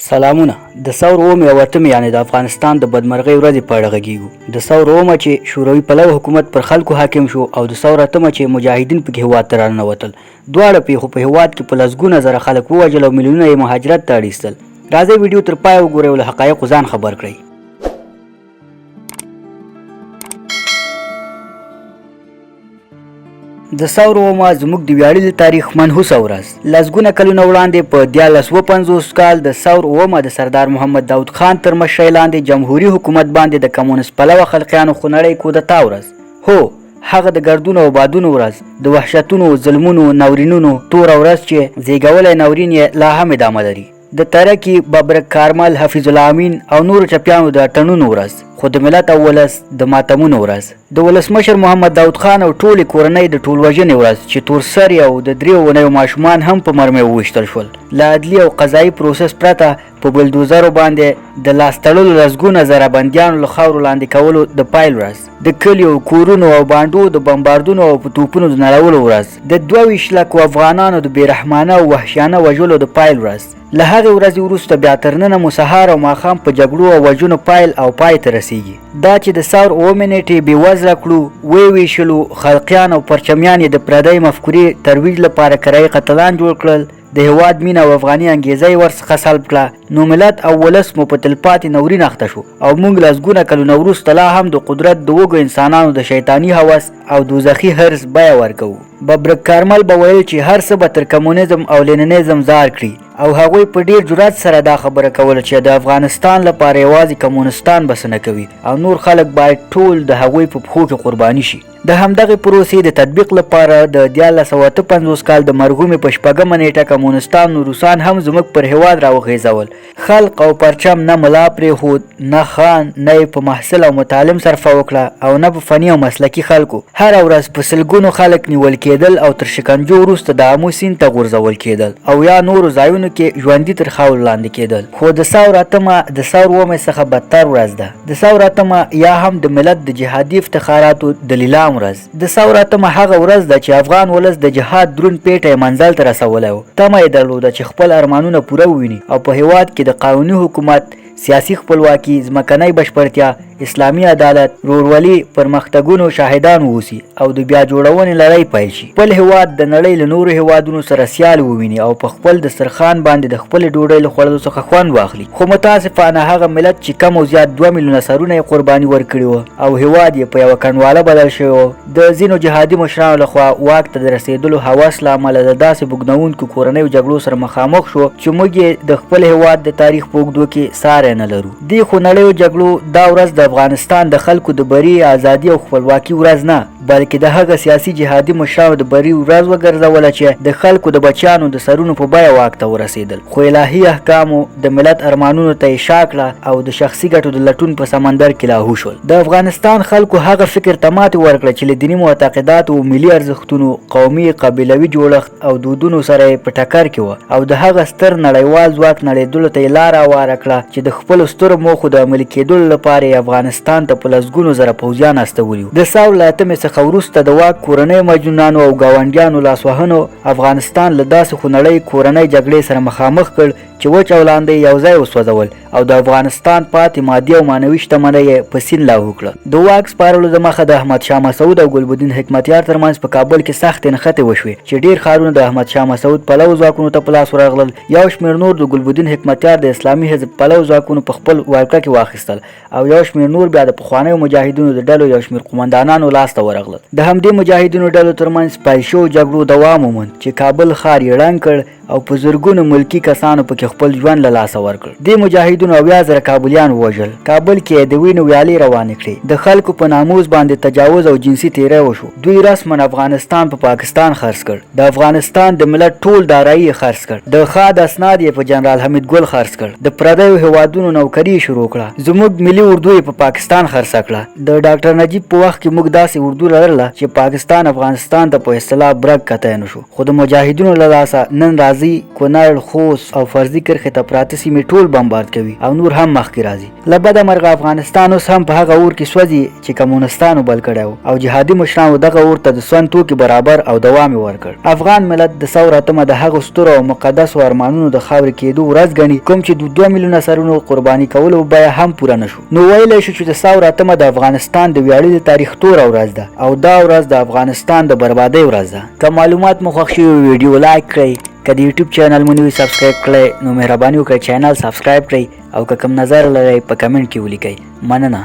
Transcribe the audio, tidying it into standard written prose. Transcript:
سلامونه. د ثور اومې او اتمې یعنې د افغانستان د بدمرغۍ ورځې په اړه غږیږو. د ثور اومه چې شوروي پلوي حکومت پر خلکو حاکم شو او د ثور اتمه چې مجاهدین پکې هېواد ته راننوتل. دواړه پیښو په هېواد کې په لسګونه زره خلک ووژل او میلیونونه یې مهاجرت ته اړ ایستل. راځئ ویډیو تر پایه وګورئ او له حقایقو ځان خبر کړئ. د ثور اومه زموږ د ویاړلي تاریخ منحوسه ورځ. لسګونه کلونه وړاندې په 1350 کال د ثور اومه د سردار محمد داود خان تر مشرۍ لاندې جمهوري حکومت باندې د کمونست پلوه خلقیانو خونړۍ کودتا ورځ. هو، هغه د ګردونو او بادونو ورځ، د وحشتونو، ظلمونو، ناورینونو توره ورځ چې زیږولی ناورین یې لا هم ادامه لري. د ترکي، ببرک کارمل، حفیظ الله امین او نورو چپیانو د اتڼونو ورځ، خو د ملت او ولس د ماتمونو ورځ، د ولسمشر محمد داود خان او ټولې کورنۍ د ټولوژنې ورځ چې تورسري او د 3 اونیو ماشومان هم په مرمۍ وویشتل شول. له عدلي او قضایي پروسس پرته په بلدوزرو باندې د لاس تړلو لسګونه زره بندیانو له خاورو لاندې کولو د پیل ورځ، د کلیو، کورونو او بانډو د بمباردونو او په توپونو د نړولو ورځ، د 22 لکو افغانانو د بېرحمانه او وحشیانه وژلو د پیل ورځ. له هغې ورځې وروسته بیا تر ننه مو سهار او ماښام په جګړو او وژنو پیل او پای ته رسیږي. دا چې د ثور اومې نیټې بېوزله کړو، ویشلو، خلقیان او پرچمیان یې د پردۍ مفکورې ترویج لپاره کرایي قتلان جوړ کړل، د هېواد مینه او افغاني انګیزه یې ورڅخه سلب کړه، نو ملت او ولس مو په تلپاتې نورین اخته شو او موږ لسګونه کلونه وروسته لا هم د قدرت د وږو انسانانو د شیطاني هوس او دوزخي حرص بیه ورکوو. ببرک کارمل به ویل چې هر څه به تر کمونیزم او لیننیزم زار کړي، او هغوی په ډیر جرأت سره دا خبره کوله چې د افغانستان لپاره یوازې کمونستان بس نه کوي او نور خلک باید ټول د هغوی په پښو کې قرباني شي. د همدغې پروسې د تطبیق لپاره د 1358 کال د مرغومې په 4مه نیټه کمونستانو روسان هم زموږ پر هېواد راوخیځول. خلق او پرچم نه ملا پرېښود، نه خان، نه یې په محصل او متعلم صرفه وکړه او نه په فني او مسلکي خلکو. هره ورځ په سلګونو خلک نیول کېدل او تر شکنجو وروسته د آمو سیند ته غورځول کېدل او یا نورو ځایونو کې ژوندي تر خاورو لاندې کېدل. خو د ثور اتمه د ثور اومې څخه بدتر ورځ ده. د ثور اتمه یا هم د ملت د جهادي افتخاراتو د لیلام ورځ. د ثور اتمه هغه ورځ ده چې افغان ولس د جهاد دروند پیټی منزل ته رسولی و. تمه یې درلوده چې خپل ارمانونه پوره وویني او په هېواد کې د قانوني حکومت، سیاسي خپلواکي، ځمکنۍ بشپړتیا، اسلامي عدالت، ورورولي، پرمختګونو شاهدان واوسي او د بیا جوړونې لړۍ پیل شي. خپل هېواد د نړۍ له نورو هېوادونو سره سیال وویني او په خپل دسترخوان باندې د خپلې ډوډۍ له خوړلو څخه خوند واخلي. خو متاسفانه هغه ملت چې کم او زیات 2 میلیونه سرونه یې قرباني ورکړي وو او هېواد یې په یوه کنډواله بدل شوی و، د ځینو جهادي مشرانو لخوا واک ته د رسېدلو هوس له امله د داسې بوږنوونکو کورنیو جګړو سره مخامخ شو چې موږ یې د خپل هېواد د تاریخ په اوږدو کې ساری نه لرو. دې خونړیو جګړو دا ورځ د افغانستان د خلکو د بري، ازادي او خپلواکي ورځ نه، بلکې د هغه سیاسي جهادي مشرانو د بري ورځ وګرځوله چې د خلکو د بچیانو د سرونو په بیه واک ته ورسېدل. خو الهي احکامو د ملت ارمانونو ته یې شا کړه او د شخصي ګټو د لټون په سمندر کې لاهو شول. د افغانستان خلکو هغه فکر ته ماتې ورکړه چې له دیني معتقداتو، ملي ارزښتونو، قومي، قبیلوي جوړښت او دودونو سره یې په ټکر کې وه او د هغه ستر نړیوال ځواک نړېدلو ته یې لاره هواره کړه چې د خپلو سترو موخو د عملي کېدلو لپاره یې افغانستان ته په لسګونو زره پوځیان استولي وو. د ثور له اتمې څخه وروسته د واک کورنۍ مجنونانو او ګاونډیانو لاسوهنو افغانستان له داسې خونړۍ کورنۍ جګړې سره مخامخ کړ چې وچ او لاندې یو ځای وسوځول او د افغانستان پاتې مادي او معنوي شتمنۍ یې په سین لاهو کړه. د واک سپارلو د مخه د احمدشاه مسعود او ګلبدین حکمتیار ترمنځ په کابل کې سختې نښتې وشوې چې ډیر ښارونه د احمدشاه مسعود پلو ځواکونو ته په لاس ورغلل. یو شمېر نور د ګلبدین حکمتیار د اسلامي حزب پلو ځواکونو په خپل ولکه کې واخیستل او یو شمېر نور بیا د پخوانیو مجاهدینو د ډلو یو شمېر قومندانانو لاس ته ورغلل. د همدې مجاهدینو ډلو ترمنځ پیل شوو جګړو دوام وموند چې کابل ښار یې ړنګ کړ او په زرګونو ملکي کسانو پکې خپل ژوند له لاسه ورکړ. دې مجاهدینو 80,000 کابلیان ووژل. کابل کې د وینو ویالې روانې کړې. د خلکو په ناموس باندې تجاوز او جنسي تیری وشو. دوی رسما افغانستان په پاکستان خرڅ کړ. د افغانستان د ملت ټول دارایي یې خرڅ کړ. د ښاد اسناد یې په جنرال حمید ګل خرڅ کړ. د پردیو هېوادونو نوکري شروع کړه. زموږ ملي اردو یې په پاکستان خرڅه کړه. د ډاکټر نجیب په وخت کې موږ داسې اردو لرله چې پاکستان افغانستان ته په اصطلاح برګ کتی نه شو. خو د مجاهدینو له لاسه نن راځي کونړ، خوست او فرضي غزنی کرښې ته پراته سیمې ټول بمبارد کوي او نور هم مخکې راځي. له بده مرغه افغانستان اوس هم په هغه اور کې سوځي چې کمونستانو بل کړی او جهادي مشرانو دغه اور ته د سون توکي برابر او دوام یې ورکړ. افغان ملت د ثور اتمه د هغو سترو او مقدسو ارمانونو د خاورې کېدو ورځ ګڼي کوم چې د 2 میلیونه سرونو قرباني کولو بیه هم پوره نشو. نو ویلی شو چې د ثور اتمه د افغانستان د ویاړلي تاریخ توره ورځ ده او دا ورځ د افغانستان د بربادۍ ورځ ده. که معلومات مو خوښ شوي ویډیو لایک کړئ، که د یوټیوب چینل مو نوي سبسکرایب کړئ نو مهرباني وکړئ چینل سبسکرایب کړئ او که کوم نظر لرئ په کمنټ کې ولیکئ. مننه.